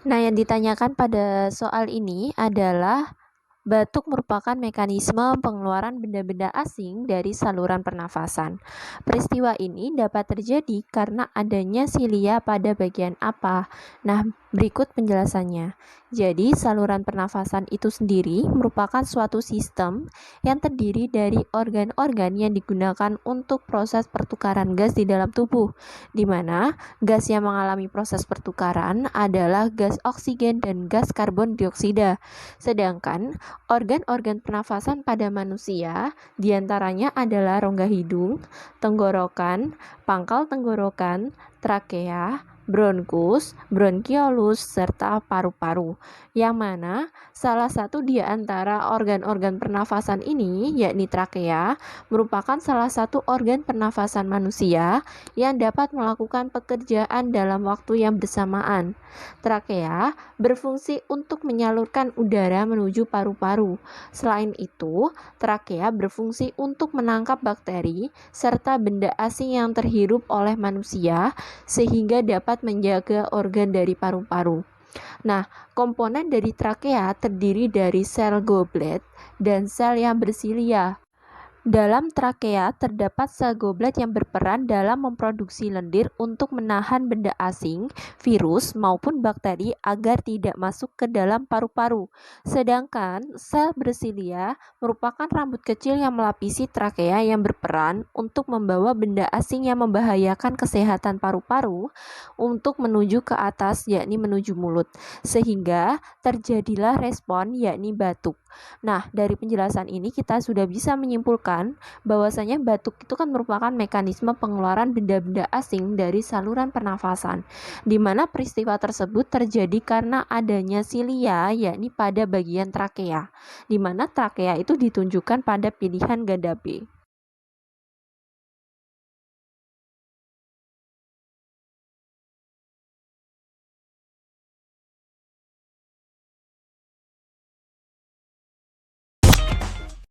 Nah, yang ditanyakan pada soal ini adalah batuk merupakan mekanisme pengeluaran benda-benda asing dari saluran pernafasan. Peristiwa ini dapat terjadi karena adanya silia pada bagian apa. Nah, berikut penjelasannya. Jadi, saluran pernafasan itu sendiri merupakan suatu sistem yang terdiri dari organ-organ yang digunakan untuk proses pertukaran gas di dalam tubuh, di mana gas yang mengalami proses pertukaran adalah gas oksigen dan gas karbon dioksida. Sedangkan organ-organ pernafasan pada manusia diantaranya adalah rongga hidung, tenggorokan, pangkal tenggorokan, trakea, bronkus, bronkiolus, serta paru-paru. Yang mana salah satu di antara organ-organ pernafasan ini, yakni trakea, merupakan salah satu organ pernafasan manusia yang dapat melakukan pekerjaan dalam waktu yang bersamaan. Trakea berfungsi untuk menyalurkan udara menuju paru-paru. Selain itu, trakea berfungsi untuk menangkap bakteri serta benda asing yang terhirup oleh manusia sehingga dapat menjaga organ dari paru-paru. Nah, komponen dari trakea terdiri dari sel goblet dan sel yang bersilia. Dalam trakea terdapat sel goblet yang berperan dalam memproduksi lendir untuk menahan benda asing, virus maupun bakteri agar tidak masuk ke dalam paru-paru. Sedangkan sel bersilia merupakan rambut kecil yang melapisi trakea yang berperan untuk membawa benda asing yang membahayakan kesehatan paru-paru untuk menuju ke atas, yakni menuju mulut. Sehingga terjadilah respon yakni batuk. Nah, dari penjelasan ini kita sudah bisa menyimpulkan bahwasanya batuk itu kan merupakan mekanisme pengeluaran benda-benda asing dari saluran pernafasan, di mana peristiwa tersebut terjadi karena adanya silia, yakni pada bagian trakea, di mana trakea itu ditunjukkan pada pilihan ganda B.